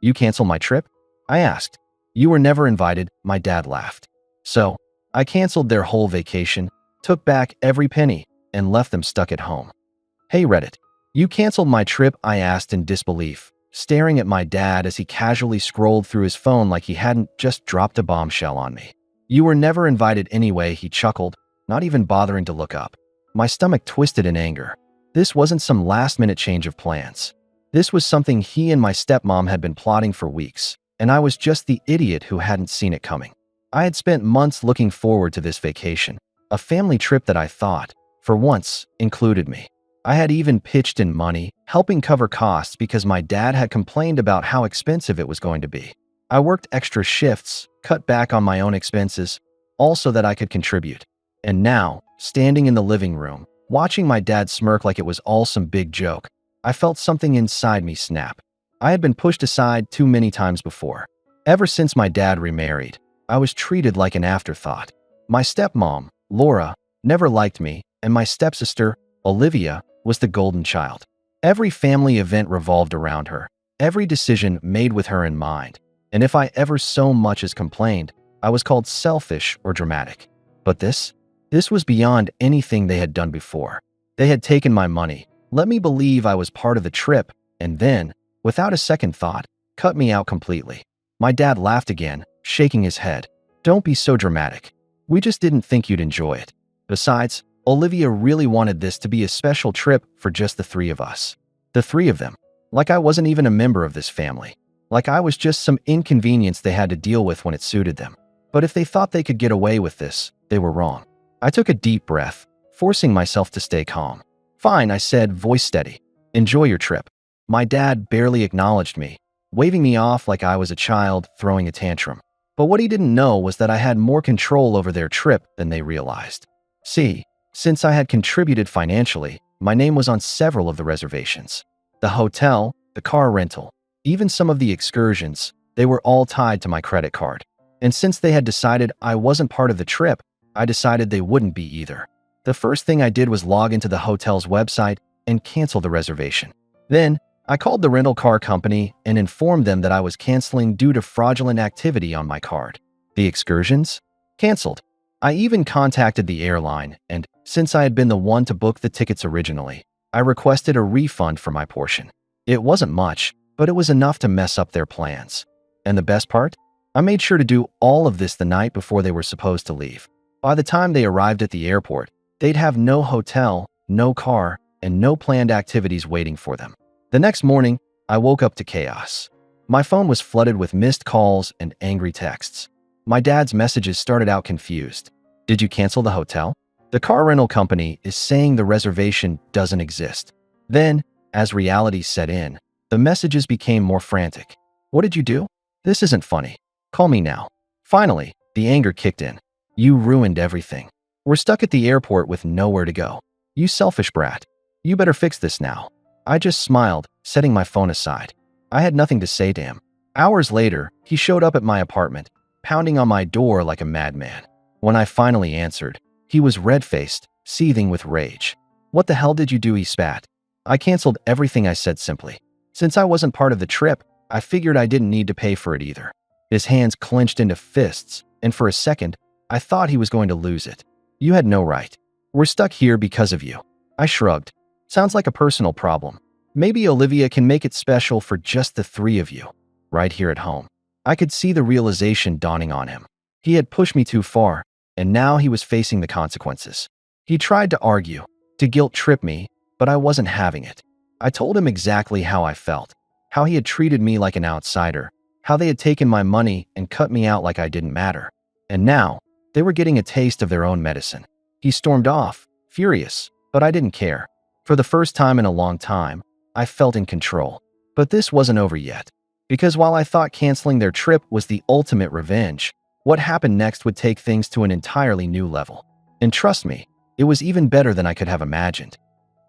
You canceled my trip? I asked. You were never invited, my dad laughed. So, I canceled their whole vacation, took back every penny, and left them stuck at home. Hey Reddit, you canceled my trip, I asked in disbelief, staring at my dad as he casually scrolled through his phone like he hadn't just dropped a bombshell on me. You were never invited anyway, he chuckled, not even bothering to look up. My stomach twisted in anger. This wasn't some last-minute change of plans. This was something he and my stepmom had been plotting for weeks, and I was just the idiot who hadn't seen it coming. I had spent months looking forward to this vacation, a family trip that I thought, for once, included me. I had even pitched in money, helping cover costs because my dad had complained about how expensive it was going to be. I worked extra shifts, cut back on my own expenses, all so that I could contribute. And now, standing in the living room, watching my dad smirk like it was all some big joke, I felt something inside me snap. I had been pushed aside too many times before. Ever since my dad remarried, I was treated like an afterthought. My stepmom, Laura, never liked me, and my stepsister, Olivia, was the golden child. Every family event revolved around her, every decision made with her in mind. And if I ever so much as complained, I was called selfish or dramatic. But this was beyond anything they had done before. They had taken my money, let me believe I was part of the trip, and then, without a second thought, cut me out completely. My dad laughed again, shaking his head. Don't be so dramatic. We just didn't think you'd enjoy it. Besides, Olivia really wanted this to be a special trip for just the three of us. The three of them. Like I wasn't even a member of this family. Like I was just some inconvenience they had to deal with when it suited them. But if they thought they could get away with this, they were wrong. I took a deep breath, forcing myself to stay calm. Fine, I said, voice steady. Enjoy your trip. My dad barely acknowledged me, waving me off like I was a child throwing a tantrum. But what he didn't know was that I had more control over their trip than they realized. See, since I had contributed financially, my name was on several of the reservations. The hotel, the car rental, even some of the excursions, they were all tied to my credit card. And since they had decided I wasn't part of the trip, I decided they wouldn't be either. The first thing I did was log into the hotel's website and cancel the reservation. Then, I called the rental car company and informed them that I was canceling due to fraudulent activity on my card. The excursions? Canceled. I even contacted the airline, and since I had been the one to book the tickets originally, I requested a refund for my portion. It wasn't much, but it was enough to mess up their plans. And the best part? I made sure to do all of this the night before they were supposed to leave. By the time they arrived at the airport, they'd have no hotel, no car, and no planned activities waiting for them. The next morning, I woke up to chaos. My phone was flooded with missed calls and angry texts. My dad's messages started out confused. Did you cancel the hotel? The car rental company is saying the reservation doesn't exist. Then, as reality set in, the messages became more frantic. What did you do? This isn't funny. Call me now. Finally, the anger kicked in. You ruined everything. We're stuck at the airport with nowhere to go. You selfish brat. You better fix this now. I just smiled, setting my phone aside. I had nothing to say to him. Hours later, he showed up at my apartment, pounding on my door like a madman. When I finally answered, he was red-faced, seething with rage. What the hell did you do? He spat. I canceled everything, I said simply. Since I wasn't part of the trip, I figured I didn't need to pay for it either. His hands clenched into fists, and for a second, I thought he was going to lose it. You had no right. We're stuck here because of you. I shrugged. Sounds like a personal problem. Maybe Olivia can make it special for just the three of you, right here at home. I could see the realization dawning on him. He had pushed me too far, and now he was facing the consequences. He tried to argue, to guilt-trip me, but I wasn't having it. I told him exactly how I felt, how he had treated me like an outsider, how they had taken my money and cut me out like I didn't matter. And now, they were getting a taste of their own medicine. He stormed off, furious, but I didn't care. For the first time in a long time, I felt in control. But this wasn't over yet. Because while I thought canceling their trip was the ultimate revenge, what happened next would take things to an entirely new level. And trust me, it was even better than I could have imagined.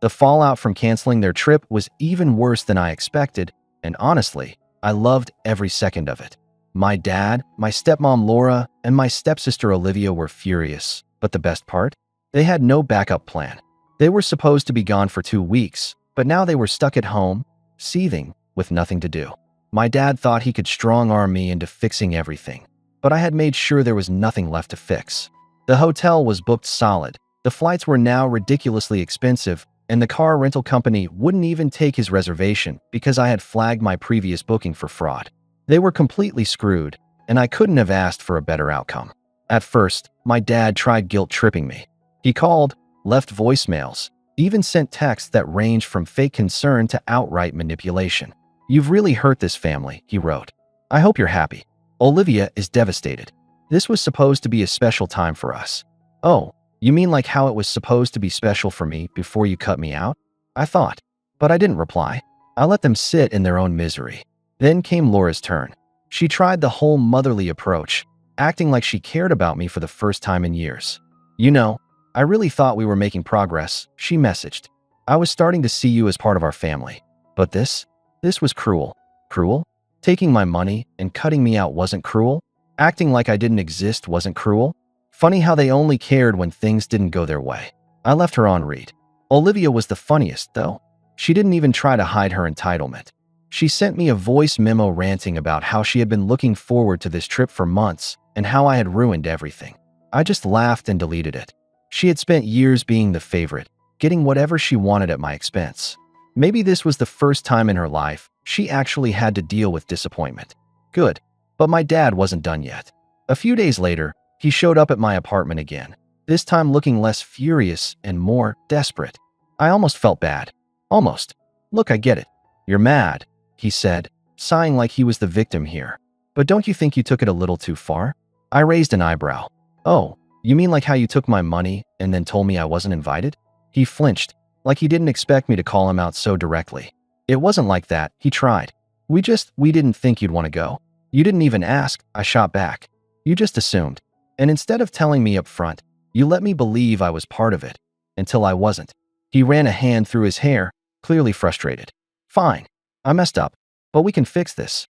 The fallout from canceling their trip was even worse than I expected, and honestly, I loved every second of it. My dad, my stepmom Laura, and my stepsister Olivia were furious. But the best part? They had no backup plan. They were supposed to be gone for 2 weeks, but now they were stuck at home, seething, with nothing to do. My dad thought he could strong-arm me into fixing everything, but I had made sure there was nothing left to fix. The hotel was booked solid, the flights were now ridiculously expensive, and the car rental company wouldn't even take his reservation because I had flagged my previous booking for fraud. They were completely screwed, and I couldn't have asked for a better outcome. At first, my dad tried guilt-tripping me. He called, left voicemails, even sent texts that ranged from fake concern to outright manipulation. "You've really hurt this family," he wrote. "I hope you're happy. Olivia is devastated. This was supposed to be a special time for us." "Oh, you mean like how it was supposed to be special for me before you cut me out?" I thought. But I didn't reply. I let them sit in their own misery. Then came Laura's turn. She tried the whole motherly approach, acting like she cared about me for the first time in years. "You know, I really thought we were making progress," she messaged. "I was starting to see you as part of our family. But this was cruel." Cruel? Taking my money and cutting me out wasn't cruel? Acting like I didn't exist wasn't cruel? Funny how they only cared when things didn't go their way. I left her on read. Olivia was the funniest, though. She didn't even try to hide her entitlement. She sent me a voice memo ranting about how she had been looking forward to this trip for months and how I had ruined everything. I just laughed and deleted it. She had spent years being the favorite, getting whatever she wanted at my expense. Maybe this was the first time in her life she actually had to deal with disappointment. Good. But my dad wasn't done yet. A few days later, he showed up at my apartment again, this time looking less furious and more desperate. I almost felt bad. Almost. "Look, I get it. You're mad," he said, sighing like he was the victim here. "But don't you think you took it a little too far?" I raised an eyebrow. "Oh, you mean like how you took my money and then told me I wasn't invited?" He flinched, like he didn't expect me to call him out so directly. "It wasn't like that," he tried. We didn't think you'd want to go. You didn't even ask," I shot back. "You just assumed. And instead of telling me up front, you let me believe I was part of it, until I wasn't." He ran a hand through his hair, clearly frustrated. "Fine. I messed up. But we can fix this.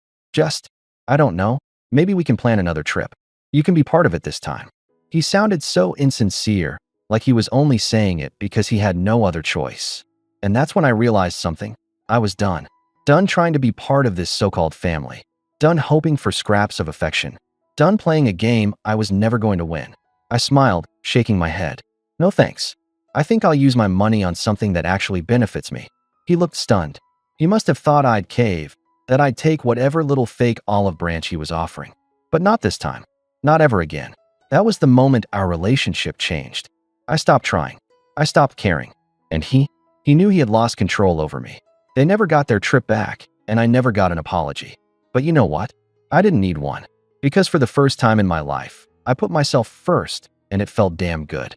I don't know, maybe we can plan another trip. You can be part of it this time." He sounded so insincere, like he was only saying it because he had no other choice. And that's when I realized something. I was done. Done trying to be part of this so-called family. Done hoping for scraps of affection. Done playing a game I was never going to win. I smiled, shaking my head. "No thanks. I think I'll use my money on something that actually benefits me." He looked stunned. He must have thought I'd cave, that I'd take whatever little fake olive branch he was offering. But not this time. Not ever again. That was the moment our relationship changed. I stopped trying. I stopped caring. And he knew he had lost control over me. They never got their trip back, and I never got an apology. But you know what? I didn't need one. Because for the first time in my life, I put myself first, and it felt damn good.